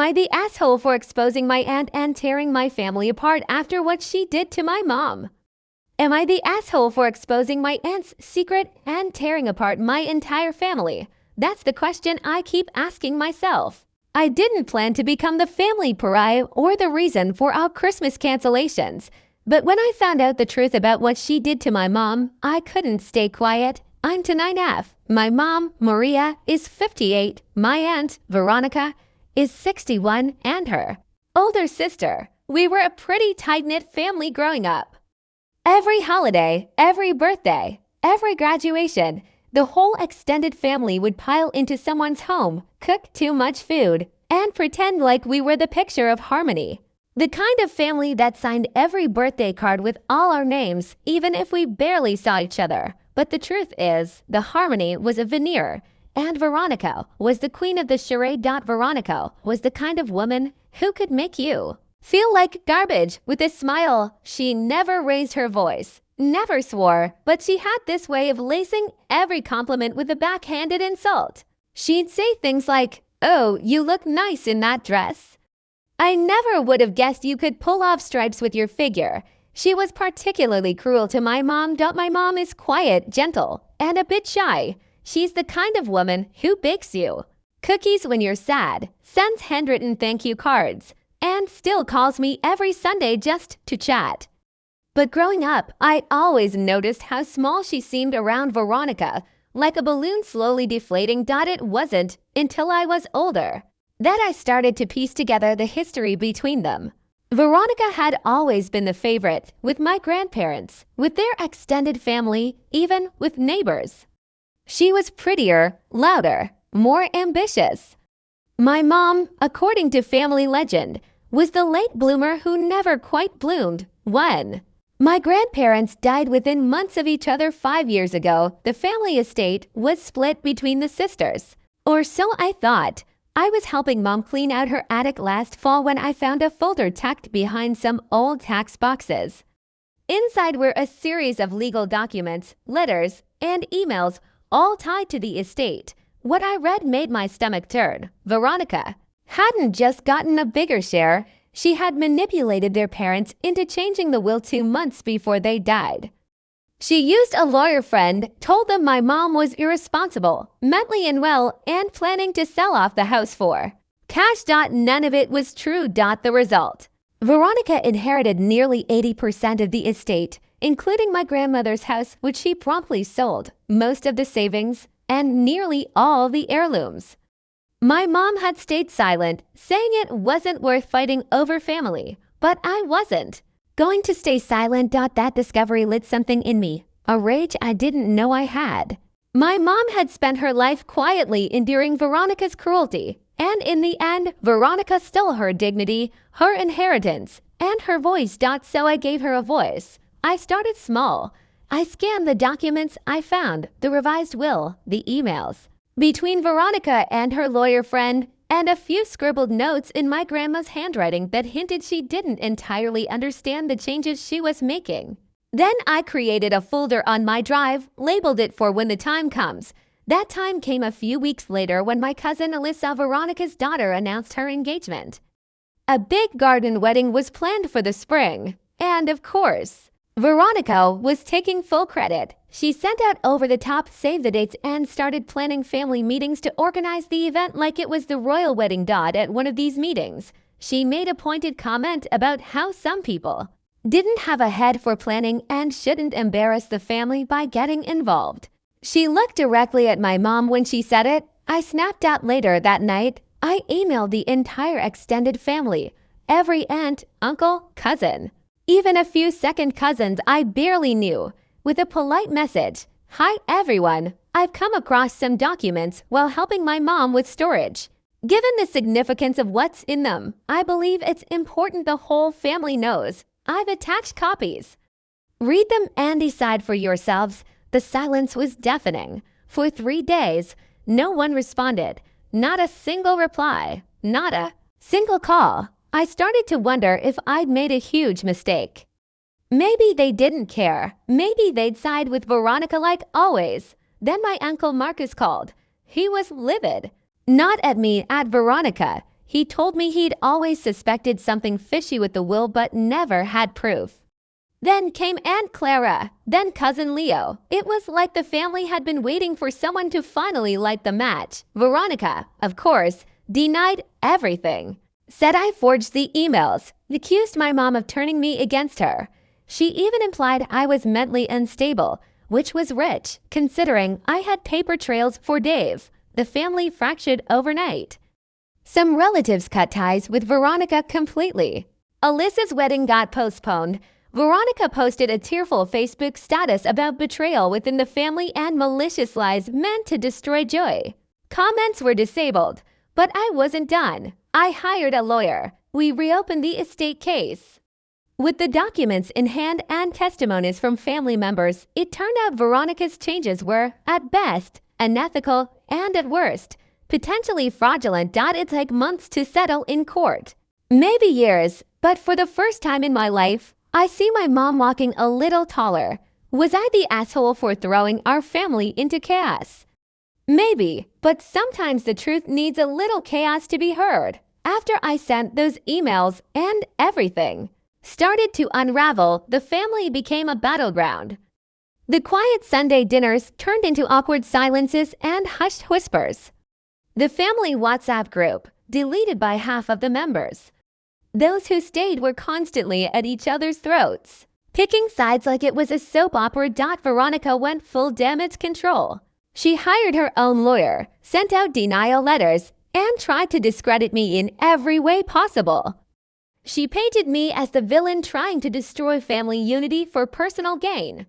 Am I the asshole for exposing my aunt and tearing my family apart after what she did to my mom? Am I the asshole for exposing my aunt's secret and tearing apart my entire family? That's the question I keep asking myself. I didn't plan to become the family pariah or the reason for our Christmas cancellations. But when I found out the truth about what she did to my mom, I couldn't stay quiet. I'm to 9F. My mom, Maria, is 58. My aunt, Veronica, is 61, and her older sister. We were a pretty tight-knit family growing up. Every holiday, every birthday, every graduation, the whole extended family would pile into someone's home, cook too much food, and pretend like we were the picture of harmony. The kind of family that signed every birthday card with all our names, even if we barely saw each other. But the truth is, the harmony was a veneer, and Veronica was the queen of the charade. Veronica was the kind of woman who could make you feel like garbage with a smile. She never raised her voice, never swore, but she had this way of lacing every compliment with a backhanded insult. She'd say things like, "Oh, you look nice in that dress. I never would have guessed you could pull off stripes with your figure." She was particularly cruel to my mom. My mom is quiet, gentle, and a bit shy. She's the kind of woman who bakes you cookies when you're sad, sends handwritten thank you cards, and still calls me every Sunday just to chat. But growing up, I always noticed how small she seemed around Veronica, like a balloon slowly deflating. It wasn't until I was older that I started to piece together the history between them. Veronica had always been the favorite with my grandparents, with their extended family, even with neighbors. She was prettier, louder, more ambitious. My mom, according to family legend, was the late bloomer who never quite bloomed. When my grandparents died within months of each other 5 years ago, the family estate was split between the sisters. Or so I thought. I was helping Mom clean out her attic last fall when I found a folder tucked behind some old tax boxes. Inside were a series of legal documents, letters, and emails, all tied to the estate. What I read made my stomach turn. Veronica hadn't just gotten a bigger share, she had manipulated their parents into changing the will 2 months before they died. She used a lawyer friend, told them my mom was irresponsible, mentally unwell, and planning to sell off the house for cash. None of it was true. The result: Veronica inherited nearly 80% of the estate, including my grandmother's house, which she promptly sold, most of the savings, and nearly all the heirlooms. My mom had stayed silent, saying it wasn't worth fighting over family, but I wasn't going to stay silent. That discovery lit something in me, a rage I didn't know I had. My mom had spent her life quietly enduring Veronica's cruelty, and in the end, Veronica stole her dignity, her inheritance, and her voice. So I gave her a voice. I started small. I scanned the documents I found, the revised will, the emails between Veronica and her lawyer friend, and a few scribbled notes in my grandma's handwriting that hinted she didn't entirely understand the changes she was making. Then I created a folder on my drive, labeled it for when the time comes. That time came a few weeks later when my cousin Alyssa, Veronica's daughter, announced her engagement. A big garden wedding was planned for the spring, and of course, Veronica was taking full credit. She sent out over-the-top save the dates and started planning family meetings to organize the event like it was the royal wedding. At one of these meetings, she made a pointed comment about how some people didn't have a head for planning and shouldn't embarrass the family by getting involved. She looked directly at my mom when she said it. I snapped out. Later that night, I emailed the entire extended family, every aunt, uncle, cousin, even a few second cousins I barely knew, with a polite message. "Hi everyone, I've come across some documents while helping my mom with storage. Given the significance of what's in them, I believe it's important the whole family knows. I've attached copies. Read them and decide for yourselves." The silence was deafening. For 3 days, no one responded. Not a single reply. Not a single call. I started to wonder if I'd made a huge mistake. Maybe they didn't care. Maybe they'd side with Veronica like always. Then my uncle Marcus called. He was livid. Not at me, at Veronica. He told me he'd always suspected something fishy with the will but never had proof. Then came Aunt Clara, then Cousin Leo. It was like the family had been waiting for someone to finally light the match. Veronica, of course, denied everything. Said I forged the emails, accused my mom of turning me against her. She even implied I was mentally unstable, which was rich, considering I had paper trails for Dave. The family fractured overnight. Some relatives cut ties with Veronica completely. Alyssa's wedding got postponed. Veronica posted a tearful Facebook status about betrayal within the family and malicious lies meant to destroy joy. Comments were disabled, but I wasn't done. I hired a lawyer. We reopened the estate case. With the documents in hand and testimonies from family members, it turned out Veronica's changes were, at best, unethical and at worst, potentially fraudulent. It'd take months to settle in court. Maybe years, but for the first time in my life, I see my mom walking a little taller. Was I the asshole for throwing our family into chaos? Maybe, but sometimes the truth needs a little chaos to be heard. After I sent those emails and everything started to unravel, the family became a battleground. The quiet Sunday dinners turned into awkward silences and hushed whispers. The family WhatsApp group, deleted by half of the members. Those who stayed were constantly at each other's throats, picking sides like it was a soap opera. Veronica went full damage control. She hired her own lawyer, sent out denial letters, and tried to discredit me in every way possible. She painted me as the villain trying to destroy family unity for personal gain.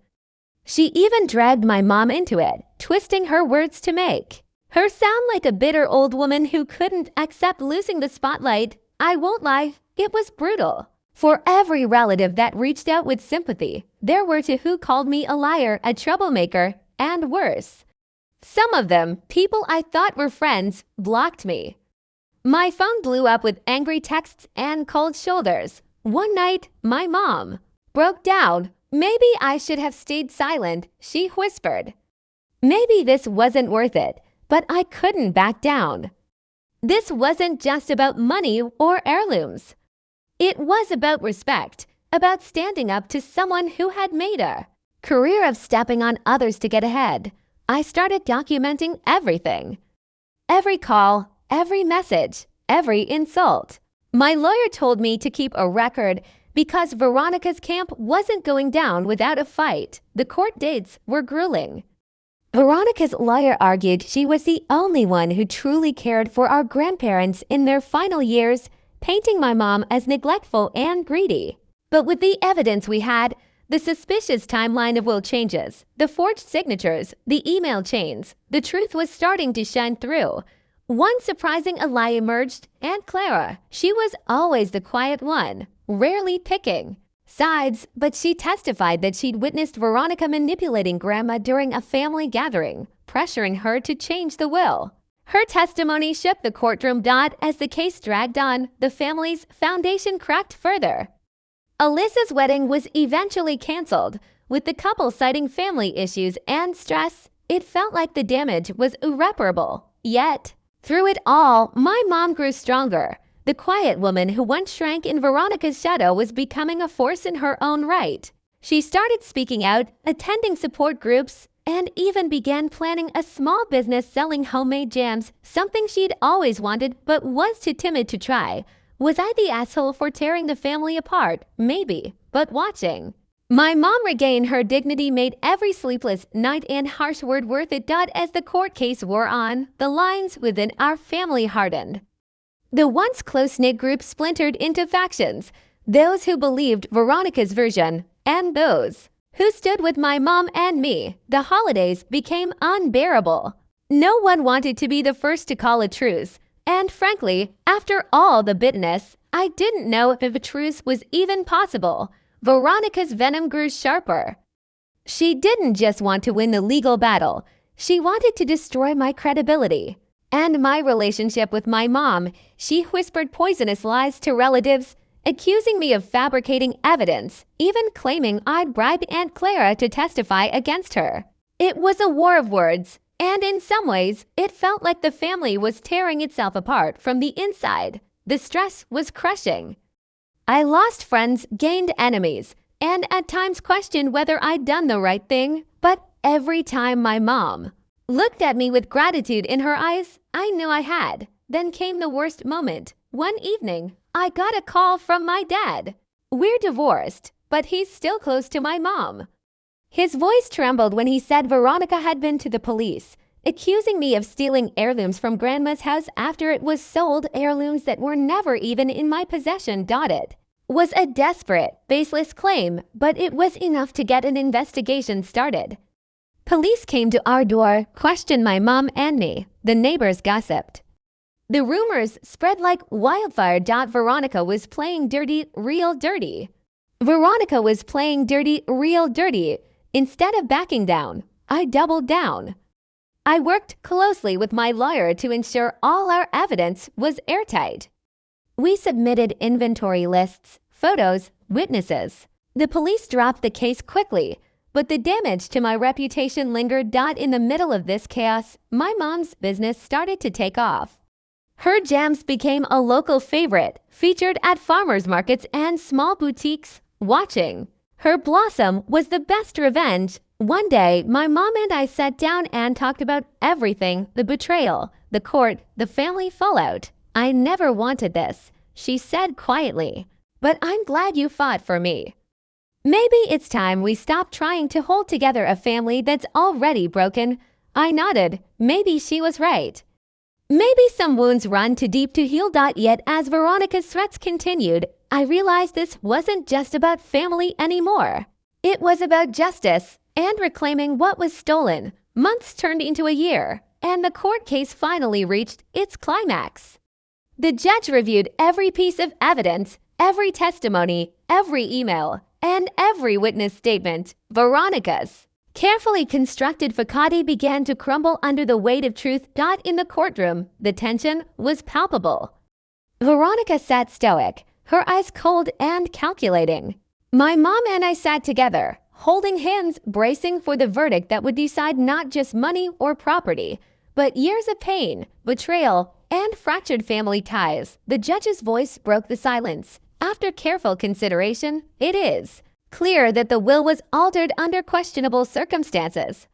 She even dragged my mom into it, twisting her words to make her sound like a bitter old woman who couldn't accept losing the spotlight. I won't lie, it was brutal. For every relative that reached out with sympathy, there were two who called me a liar, a troublemaker, and worse. Some of them, people I thought were friends, blocked me. My phone blew up with angry texts and cold shoulders. One night, my mom broke down. Maybe I should have stayed silent, she whispered. Maybe this wasn't worth it, but I couldn't back down. This wasn't just about money or heirlooms. It was about respect, about standing up to someone who had made a career of stepping on others to get ahead. I started documenting everything. Every call, every message, every insult. My lawyer told me to keep a record because Veronica's camp wasn't going down without a fight. The court dates were grueling. Veronica's lawyer argued she was the only one who truly cared for our grandparents in their final years, painting my mom as neglectful and greedy. But with the evidence we had, the suspicious timeline of will changes, the forged signatures, the email chains, the truth was starting to shine through. One surprising lie emerged, Aunt Clara. She was always the quiet one, rarely picking sides, but she testified that she'd witnessed Veronica manipulating Grandma during a family gathering, pressuring her to change the will. Her testimony shook the courtroom. As the case dragged on, the family's foundation cracked further. Alyssa's wedding was eventually canceled, with the couple citing family issues and stress. It felt like the damage was irreparable. Yet, through it all, my mom grew stronger. The quiet woman who once shrank in Veronica's shadow was becoming a force in her own right. She started speaking out, attending support groups, and even began planning a small business selling homemade jams, something she'd always wanted but was too timid to try. Was I the asshole for tearing the family apart? Maybe, but watching my mom regain her dignity made every sleepless night and harsh word worth it. As the court case wore on, the lines within our family hardened. The once close-knit group splintered into factions, those who believed Veronica's version and those who stood with my mom and me. The holidays became unbearable. No one wanted to be the first to call a truce. And frankly, after all the bitterness, I didn't know if a truce was even possible. Veronica's venom grew sharper. She didn't just want to win the legal battle. She wanted to destroy my credibility and my relationship with my mom. She whispered poisonous lies to relatives, accusing me of fabricating evidence, even claiming I'd bribe Aunt Clara to testify against her. It was a war of words, and in some ways, it felt like the family was tearing itself apart from the inside. The stress was crushing. I lost friends, gained enemies, and at times questioned whether I'd done the right thing. But every time my mom looked at me with gratitude in her eyes, I knew I had. Then came the worst moment. One evening, I got a call from my dad. We're divorced, but he's still close to my mom. His voice trembled when he said Veronica had been to the police, accusing me of stealing heirlooms from Grandma's house after it was sold, heirlooms that were never even in my possession. It was a desperate, baseless claim, but it was enough to get an investigation started. Police came to our door, questioned my mom and me. The neighbors gossiped. The rumors spread like wildfire. Veronica was playing dirty, real dirty. Veronica was playing dirty, real dirty. Instead of backing down, I doubled down. I worked closely with my lawyer to ensure all our evidence was airtight. We submitted inventory lists, photos, witnesses. The police dropped the case quickly, but the damage to my reputation lingered. In the middle of this chaos, my mom's business started to take off. Her jams became a local favorite, featured at farmers markets and small boutiques. Watching her blossom was the best revenge. One day, my mom and I sat down and talked about everything: the betrayal, the court, the family fallout. I never wanted this, she said quietly, but I'm glad you fought for me. Maybe it's time we stop trying to hold together a family that's already broken. I nodded. Maybe she was right. Maybe some wounds run too deep to heal. Yet as Veronica's threats continued, I realized this wasn't just about family anymore. It was about justice and reclaiming what was stolen. Months turned into a year, and the court case finally reached its climax. The judge reviewed every piece of evidence, every testimony, every email, and every witness statement. Veronica's carefully constructed facade began to crumble under the weight of truth. In the courtroom, the tension was palpable. Veronica sat stoic, her eyes cold and calculating. My mom and I sat together, holding hands, bracing for the verdict that would decide not just money or property, but years of pain, betrayal, and fractured family ties. The judge's voice broke the silence. After careful consideration, it is clear that the will was altered under questionable circumstances.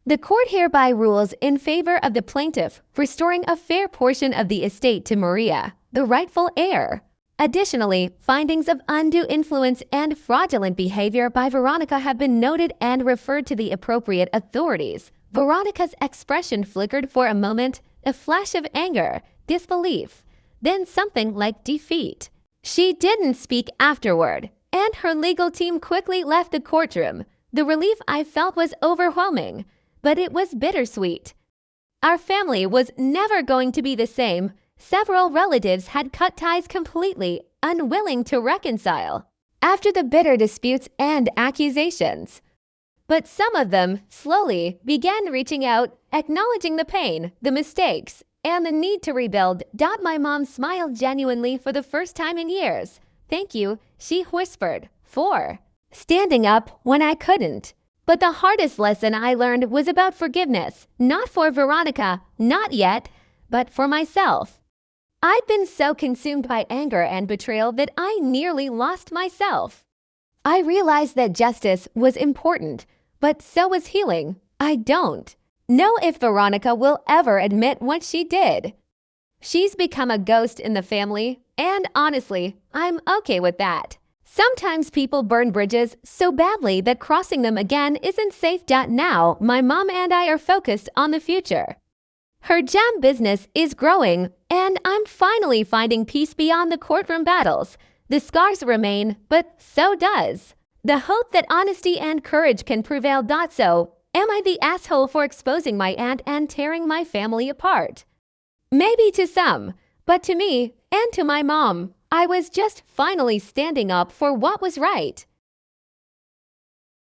The court hereby rules in favor of the plaintiff, restoring a fair portion of the estate to Maria, the rightful heir. Additionally, findings of undue influence and fraudulent behavior by Veronica have been noted and referred to the appropriate authorities. Veronica's expression flickered for a moment, a flash of anger, disbelief, then something like defeat. She didn't speak afterward, and her legal team quickly left the courtroom. The relief I felt was overwhelming, but it was bittersweet. Our family was never going to be the same. Several relatives had cut ties completely, unwilling to reconcile after the bitter disputes and accusations. But some of them slowly began reaching out, acknowledging the pain, the mistakes, and the need to rebuild. My mom smiled genuinely for the first time in years. "Thank you," she whispered, for standing up when I couldn't. But the hardest lesson I learned was about forgiveness, not for Veronica, not yet, but for myself. I'd been so consumed by anger and betrayal that I nearly lost myself. I realized that justice was important, but so was healing. I don't know if Veronica will ever admit what she did. She's become a ghost in the family, and honestly, I'm okay with that. Sometimes people burn bridges so badly that crossing them again isn't safe. Now, my mom and I are focused on the future. Her jam business is growing, and I'm finally finding peace beyond the courtroom battles. The scars remain, but so does the hope that honesty and courage can prevail. So, am I the asshole for exposing my aunt and tearing my family apart? Maybe to some, but to me and to my mom, I was just finally standing up for what was right.